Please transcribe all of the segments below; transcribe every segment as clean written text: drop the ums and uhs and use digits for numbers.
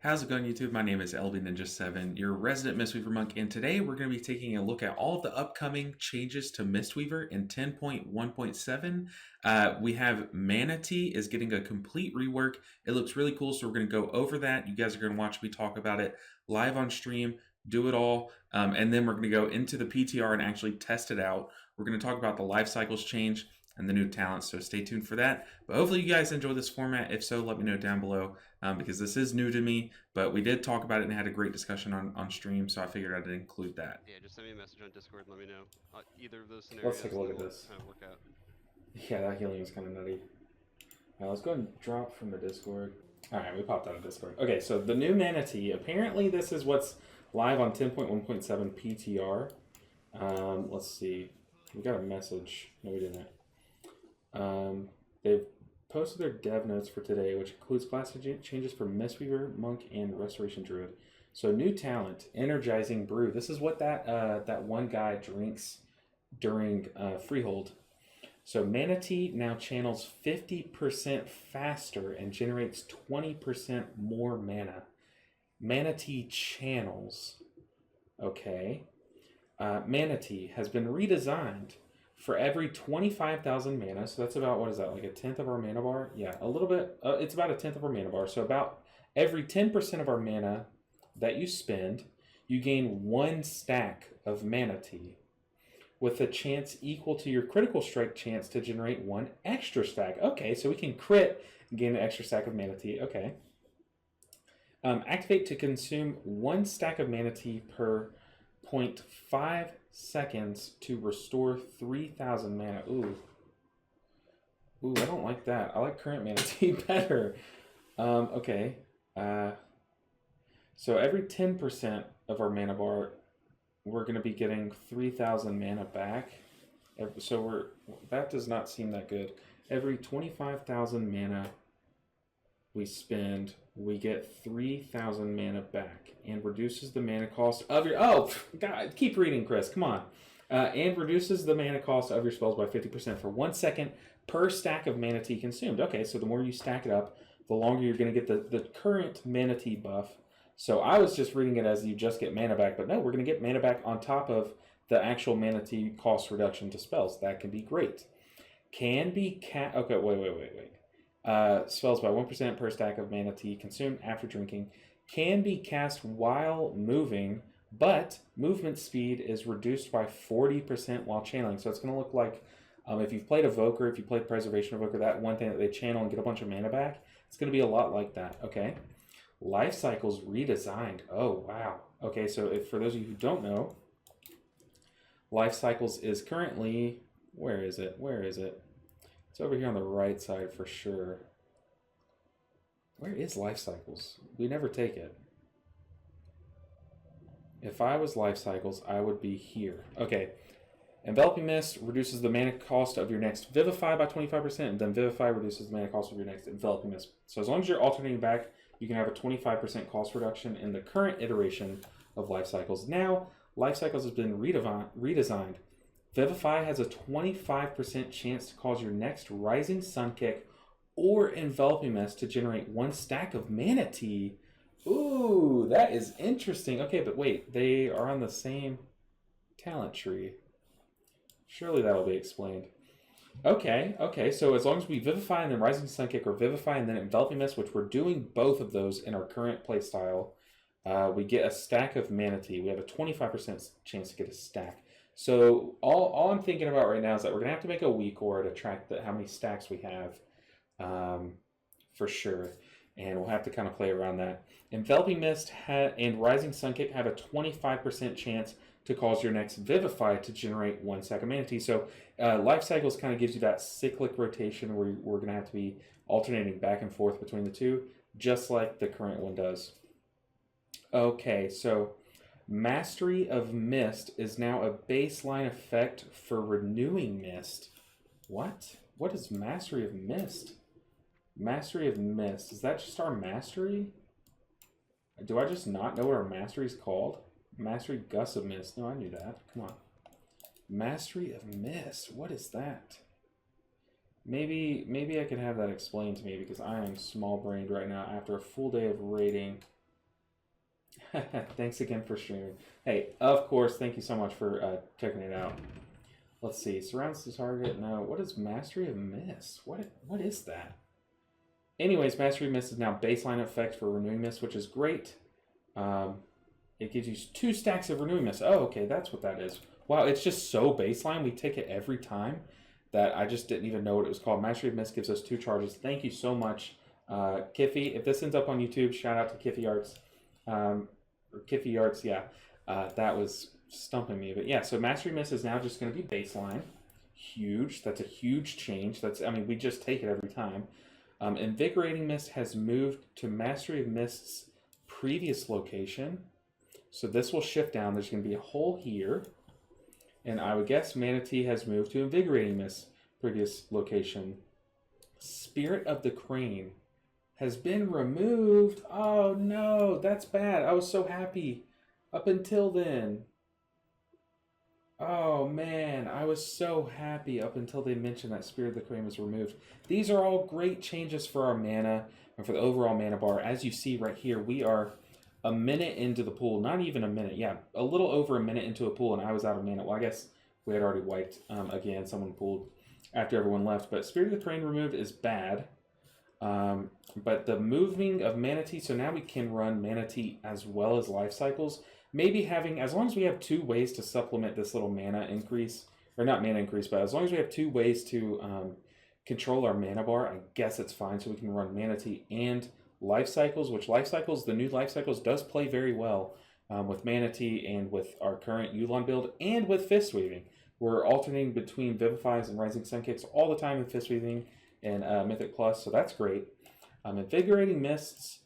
How's it going, YouTube? My name is LBNinja7, your resident Mistweaver monk, and today we're going to be taking a look at all of the upcoming changes to Mistweaver in 10.1.7. We have Manatee is getting a complete rework. It looks really cool, so we're going to go over that. You guys are going to watch me talk about it live on stream, do it all, and then we're going to go into the PTR and actually test it out. We're going to talk about the life cycles change and the new talents, so stay tuned for that. But hopefully you guys enjoy this format. If so, let me know down below, because this is new to me, but we did talk about it and had a great discussion on stream, so I figured I'd include that. Yeah, just send me a message on Discord and let me know either of those scenarios. Let's take a look at this. Kind of work out. Yeah, that healing is kind of nutty. Let's go ahead and drop from the Discord. Alright, we popped out of Discord. Okay, so the new Manatee, apparently this is what's live on 10.1.7 PTR. Let's see. We got a message. No, we didn't. They've posted their dev notes for today, which includes class changes for Mistweaver, Monk, and Restoration Druid. So new talent, Energizing Brew. This is what that one guy drinks during Freehold. So Manatee now channels 50% faster and generates 20% more mana. Manatee channels. Okay. Manatee has been redesigned for every 25,000 mana. So that's about, what is that, like a tenth of our mana bar? Yeah, a little bit. It's about a tenth of our mana bar. So about every 10% of our mana that you spend, you gain one stack of Manatee, with a chance equal to your critical strike chance to generate one extra stack. Okay, so we can crit and gain an extra stack of Manatee. Okay. Activate to consume one stack of Manatee per 0.5 seconds to restore 3,000 mana. Ooh, I don't like that. I like current Manatee better. Okay. So every 10% of our mana bar, we're going to be getting 3,000 mana back. So that does not seem that good. Every 25,000 mana we spend, we get 3,000 mana back, and reduces the mana cost of your... Oh, God, keep reading, Chris. Come on. And reduces the mana cost of your spells by 50% for 1 second per stack of Manatee consumed. Okay, so the more you stack it up, the longer you're going to get the current Manatee buff. So I was just reading it as you just get mana back, but no, we're going to get mana back on top of the actual Manatee cost reduction to spells. That can be great. Can be okay, wait. Spells by 1% per stack of Manatee consumed after drinking. Can be cast while moving, but movement speed is reduced by 40% while channeling. So it's going to look like, if you've played Evoker, if you played Preservation Evoker, that one thing that they channel and get a bunch of mana back, it's going to be a lot like that. Okay. Life cycles redesigned. Oh, wow. Okay, so for those of you who don't know, life cycles is currently, where is it? It's over here on the right side for sure. Where is life cycles? We never take it. If I was life cycles, I would be here. Okay. Enveloping Mist reduces the mana cost of your next Vivify by 25%, and then Vivify reduces the mana cost of your next Enveloping Mist. So as long as you're alternating back, you can have a 25% cost reduction in the current iteration of Life Cycles. Now, Life Cycles has been redesigned. Vivify has a 25% chance to cause your next Rising Sun Kick or Enveloping Mist to generate one stack of Manatee. Ooh, that is interesting. Okay, but wait, they are on the same talent tree. Surely that'll be explained. Okay, so as long as we Vivify and then Rising Sun Kick, or Vivify and then Enveloping Mist, which we're doing both of those in our current playstyle, we get a stack of Manatee. We have a 25% chance to get a stack. So all I'm thinking about right now is that we're going to have to make a weak aura to track how many stacks we have, for sure. And we'll have to kind of play around that. Enveloping Mist and Rising Sun Kick have a 25% chance to cause your next Vivify to generate one stack of Manatee. So Life Cycles kind of gives you that cyclic rotation where we're going to have to be alternating back and forth between the two, just like the current one does. Okay, so Mastery of Mist is now a baseline effect for Renewing Mist. What? What is Mastery of Mist? Mastery of Mist. Is that just our Mastery? Do I just not know what our Mastery is called? Mastery Gust of Mist. No, I knew that. Come on. Mastery of Mist. What is that? Maybe I can have that explained to me, because I am small-brained right now after a full day of raiding. Thanks again for streaming. Hey, of course, thank you so much for checking it out. Let's see. Surrounds the target. No. What is Mastery of Mist? What is that? Anyways, Mastery of Mist is now baseline effect for Renewing Mist, which is great. It gives you 2 stacks of Renewing Mist. Oh, okay, that's what that is. Wow, it's just so baseline. We take it every time that I just didn't even know what it was called. Mastery of Mist gives us 2 charges. Thank you so much, Kiffy. If this ends up on YouTube, shout out to Kiffy Arts. Or Kiffy Arts, yeah. That was stumping me. But yeah, so Mastery Mist is now just going to be baseline. Huge. That's a huge change. We just take it every time. Invigorating Mist has moved to Mastery of Mist's previous location. So this will shift down. There's going to be a hole here. And I would guess Manatee has moved to Invigorating Mist's previous location. Spirit of the Crane has been removed. Oh no, that's bad. I was so happy up until then. Oh man, I was so happy up until they mentioned that Spirit of the Crane was removed. These are all great changes for our mana and for the overall mana bar. As you see right here, we are a minute into the pool. Not even a minute. Yeah, a little over a minute into a pool, and I was out of mana. Well, I guess we had already wiped again. Someone pulled after everyone left. But Spirit of the Crane removed is bad. But the moving of Manatee, so now we can run Manatee as well as life cycles. Maybe having, as long as we have 2 ways to supplement this little mana increase, or not mana increase, but as long as we have 2 ways to control our mana bar, I guess it's fine. So we can run Manatee and life cycles, which life cycles, the new life cycles does play very well with Manatee and with our current Yulon build and with Fist Weaving. We're alternating between Vivifies and Rising Sun Kicks all the time with Fist Weaving and Mythic Plus, so that's great. Invigorating Mists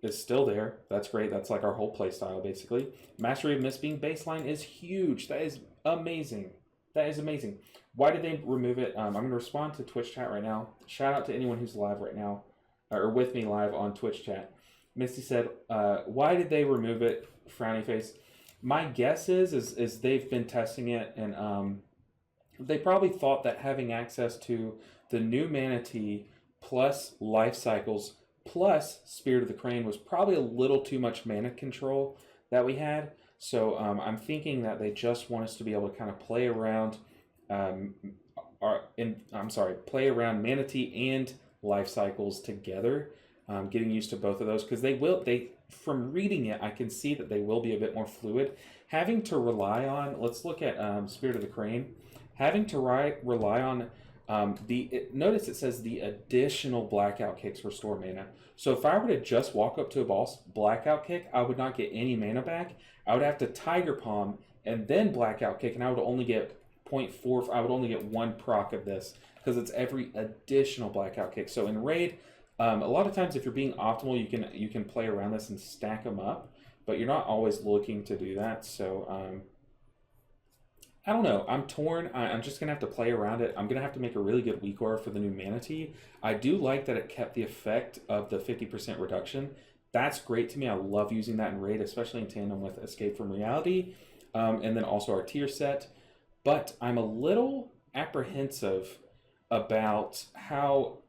is still there. That's great. That's like our whole playstyle, basically. Mastery of Mist being baseline is huge. That is amazing. That is amazing. Why did they remove it? I'm going to respond to Twitch chat right now. Shout out to anyone who's live right now, or with me live on Twitch chat. Misty said, why did they remove it? Frowny face. My guess is they've been testing it, and they probably thought that having access to the new Manatee plus life cycles plus Spirit of the Crane was probably a little too much mana control that we had. So I'm thinking that they just want us to be able to kind of play around play around Manatee and life cycles together, getting used to both of those, because from reading it, I can see that they will be a bit more fluid. Having to rely on, let's look at Spirit of the Crane, having to rely on notice it says the additional blackout kicks restore mana. So if I were to just walk up to a boss, blackout kick, I would not get any mana back. I would have to Tiger Palm and then blackout kick, and I would only get 0.4. I would only get 1 proc of this because it's every additional blackout kick. So in raid, a lot of times if you're being optimal, you can play around this and stack them up, but you're not always looking to do that. So I don't know. I'm torn. I'm just going to have to play around it. I'm going to have to make a really good weak aura for the new Manatee. I do like that it kept the effect of the 50% reduction. That's great to me. I love using that in raid, especially in tandem with Escape from Reality, and then also our tier set. But I'm a little apprehensive about how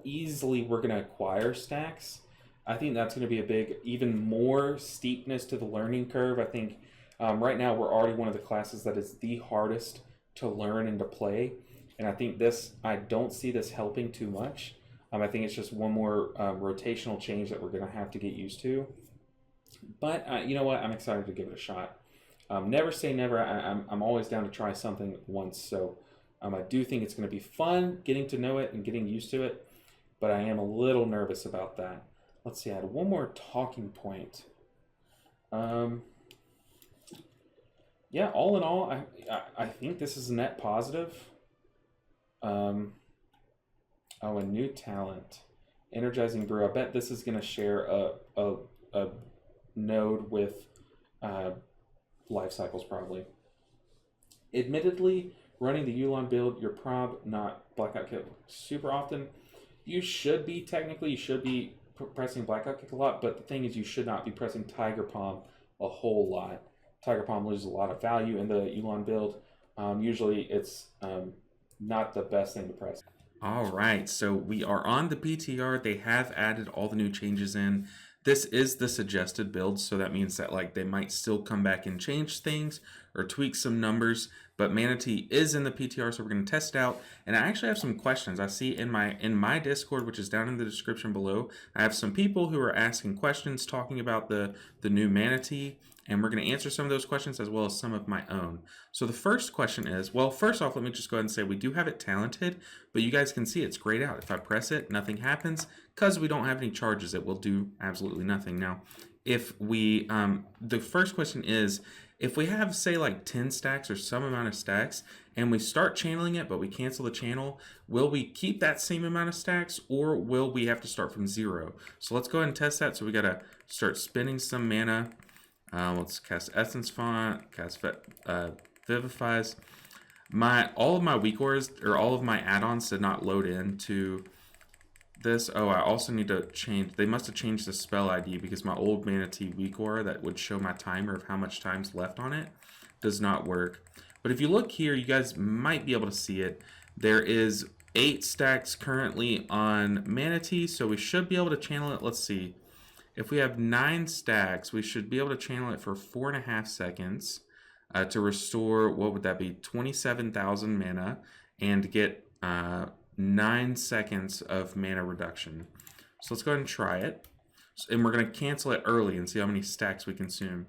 easily we're going to acquire stacks. I think that's going to be even more steepness to the learning curve. I think right now we're already one of the classes that is the hardest to learn and to play, and I think I don't see this helping too much. I think it's just one more rotational change that we're going to have to get used to. But you know what? I'm excited to give it a shot. Never say never. I'm always down to try something once. So I do think it's going to be fun getting to know it and getting used to it. But I am a little nervous about that. Let's see. I had one more talking point. Yeah, all in all, I think this is a net positive. Oh, a new talent. Energizing Brew. I bet this is going to share a node with life cycles, probably. Admittedly, running the Yulon build, you're not Blackout Kick super often. You should be pressing Blackout Kick a lot, but the thing is you should not be pressing Tiger Palm a whole lot. Tiger Palm loses a lot of value in the Yulon build. Usually it's not the best thing to press. All right, so we are on the PTR. They have added all the new changes in. This is the suggested build, so that means that like they might still come back and change things or tweak some numbers, but Manatee is in the PTR, so we're going to test it out. And I actually have some questions. I see in my Discord, which is down in the description below, I have some people who are asking questions talking about the new Manatee, and we're going to answer some of those questions as well as some of my own. So the first question is, well, first off, let me just go ahead and say we do have it talented, but you guys can see it's grayed out. If I press it, nothing happens because we don't have any charges. It will do absolutely nothing. Now, if we, the first question is, if we have, say, like 10 stacks or some amount of stacks, and we start channeling it, but we cancel the channel, will we keep that same amount of stacks, or will we have to start from 0? So let's go ahead and test that. So we got to start spending some mana. Let's cast Essence Font, cast Vivifies. All of my weak auras, or all of my add-ons did not load into this. Oh, I also need to change. They must have changed the spell ID because my old Manatee weak aura that would show my timer of how much time's left on it does not work. But if you look here, you guys might be able to see it. There is 8 stacks currently on Manatee, so we should be able to channel it. Let's see. If we have 9 stacks, we should be able to channel it for 4.5 seconds to restore, what would that be, 27,000 mana, and get 9 seconds of mana reduction. So let's go ahead and try it. And we're going to cancel it early and see how many stacks we consume.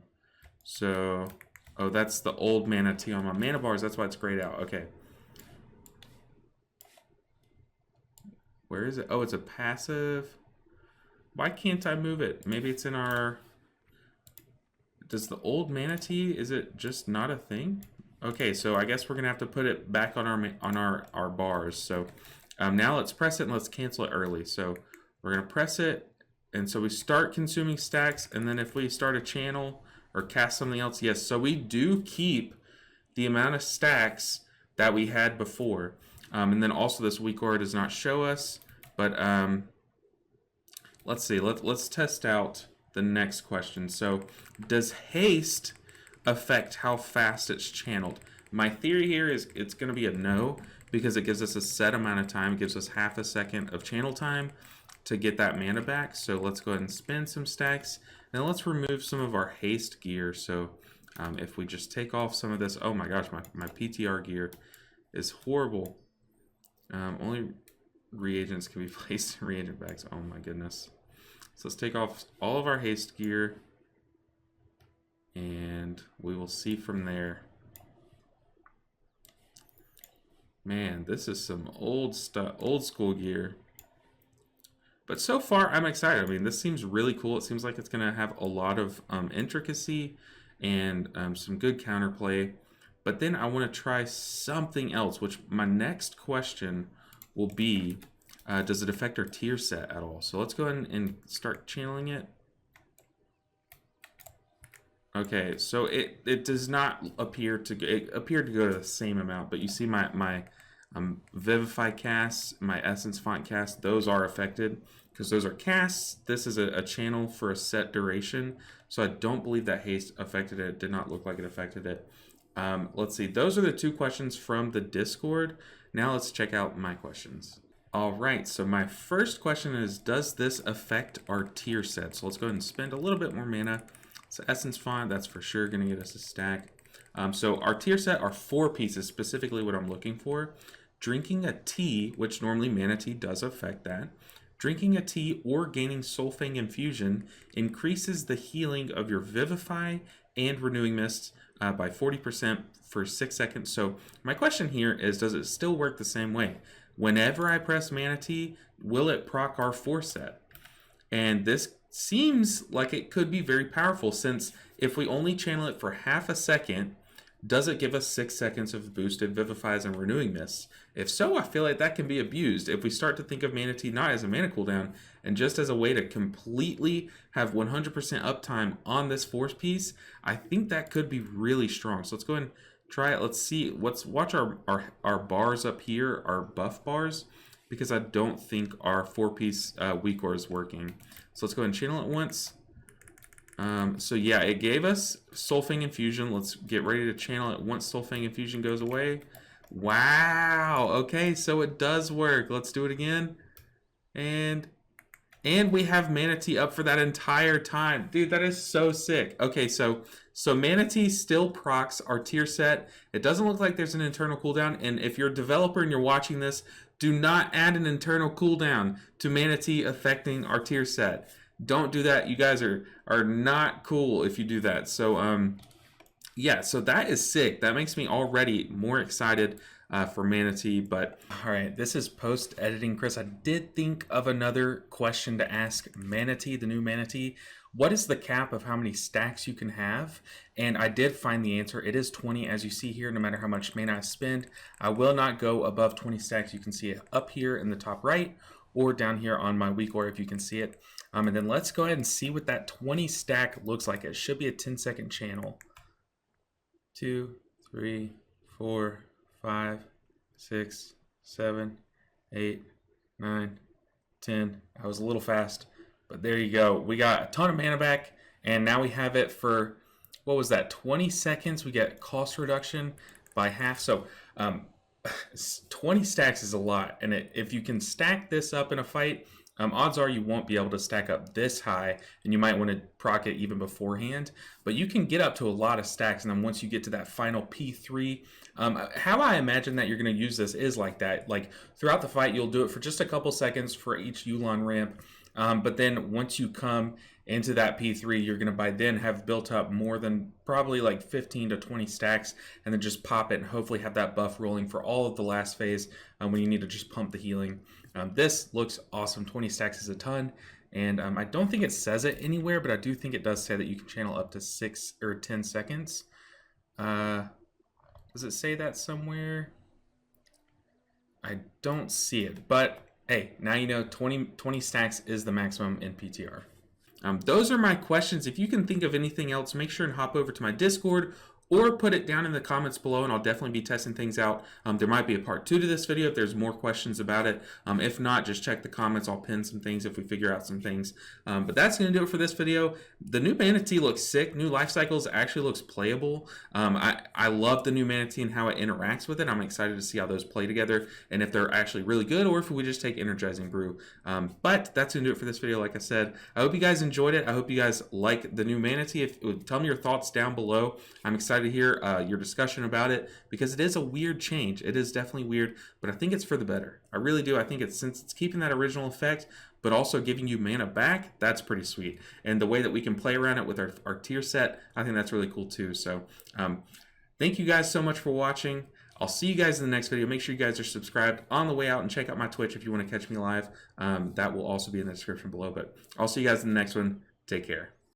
So, oh, that's the old Manatee on my mana bars. That's why it's grayed out. Okay. Where is it? Oh, it's a passive. Why can't I move it? Maybe it's in our... Does the old Manatee, is it just not a thing? Okay, so I guess we're gonna have to put it back on our bars. So now let's press it and let's cancel it early. So we're gonna press it, and so we start consuming stacks, and then if we start a channel or cast something else, yes. So we do keep the amount of stacks that we had before, and then also this weak aura does not show us, but let's see. Let's test out the next question. So, does haste affect how fast it's channeled? My theory here is it's going to be a no, because it gives us a set amount of time. It gives us half a second of channel time to get that mana back. So let's go ahead and spend some stacks. Now let's remove some of our haste gear. So if we just take off some of this, oh my gosh, my PTR gear is horrible. Only reagents can be placed in reagent bags. Oh my goodness. So let's take off all of our haste gear, and we will see from there. Man, this is some old stuff, old school gear. But so far, I'm excited. I mean, this seems really cool. It seems like it's going to have a lot of intricacy and some good counterplay. But then I want to try something else, which my next question will be, does it affect our tier set at all? So let's go ahead and start channeling it. Okay, so it does not appear to, it appeared to go to the same amount, but you see my Vivify casts, my Essence Font cast, those are affected because those are casts. This is a channel for a set duration, so I don't believe that haste affected it. It did not look like it affected it. Let's see, those are the 2 questions from the Discord. Now let's check out my questions. All right, so my first question is, does this affect our tier set? So let's go ahead and spend a little bit more mana. So Essence Font, that's for sure going to get us a stack. So our tier set are 4 pieces, specifically what I'm looking for. Drinking a tea, which normally Manatee does affect that. Drinking a tea or gaining Soulfang Infusion increases the healing of your Vivify and Renewing Mist by 40% for 6 seconds. So my question here is, does it still work the same way? Whenever I press Manatee, will it proc our 4 set? And this seems like it could be very powerful, since if we only channel it for half a second, does it give us 6 seconds of boosted Vivifies and Renewing Mists? If so, I feel like that can be abused. If we start to think of Manatee not as a mana cooldown and just as a way to completely have 100% uptime on this force piece, I think that could be really strong. So let's go ahead and try it. Let's see. Let's watch our bars up here, our buff bars, because I don't think our 4-piece weak aura is working. So let's go ahead and channel it once. So yeah, it gave us Soulfang Infusion. Let's get ready to channel it once Soulfang Infusion goes away. Wow. Okay, so it does work. Let's do it again. And And we have Manatee up for that entire time. Dude, that is so sick. Okay, so Manatee still procs our tier set. It doesn't look like there's an internal cooldown. And if you're a developer and you're watching this, do not add an internal cooldown to Manatee affecting our tier set. Don't do that. You guys are not cool if you do that. So, yeah, so that is sick. That makes me already more excited for Manatee. But all right, this is post editing, Chris. I did think of another question to ask Manatee, the new Manatee. What is the cap of how many stacks you can have? And I did find the answer. It is 20, as you see here, no matter how much mana I spend. I will not go above 20 stacks. You can see it up here in the top right or down here on my weak aura if you can see it. And then let's go ahead and see what that 20 stack looks like. It should be a 10-second channel. 2, 3, 4, 5, 6, 7, 8, 9, 10. I was a little fast, but there you go. We got a ton of mana back, and now we have it for, what was that, 20 seconds? We get cost reduction by half. So 20 stacks is a lot, and if you can stack this up in a fight, odds are you won't be able to stack up this high, and you might want to proc it even beforehand. But you can get up to a lot of stacks, and then once you get to that final P3, how I imagine that you're going to use this is like that. Like throughout the fight, you'll do it for just a couple seconds for each Yulon ramp. But then once you come into that P3, you're going to by then have built up more than probably like 15 to 20 stacks, and then just pop it and hopefully have that buff rolling for all of the last phase when you need to just pump the healing. This looks awesome. 20 stacks is a ton, and I don't think it says it anywhere, but I do think it does say that you can channel up to 6 or 10 seconds. Does it say that somewhere? I don't see it, but hey, now you know 20 stacks is the maximum in PTR. Those are my questions. If you can think of anything else, make sure and hop over to my Discord or put it down in the comments below, and I'll definitely be testing things out. There might be a part 2 to this video if there's more questions about it. If not, just check the comments. I'll pin some things if we figure out some things. But that's going to do it for this video. The new Manatee looks sick. New life cycles actually looks playable. I love the new Manatee and how it interacts with it. I'm excited to see how those play together and if they're actually really good or if we just take Energizing Brew. But that's going to do it for this video, like I said. I hope you guys enjoyed it. I hope you guys like the new Manatee. Tell me your thoughts down below. I'm excited to hear your discussion about it because it is a weird change. It is definitely weird, but I think it's for the better. I really do. I think since it's keeping that original effect, but also giving you mana back, that's pretty sweet. And the way that we can play around it with our tier set, I think that's really cool too. So thank you guys so much for watching. I'll see you guys in the next video. Make sure you guys are subscribed on the way out and check out my Twitch if you want to catch me live. That will also be in the description below. But I'll see you guys in the next one. Take care.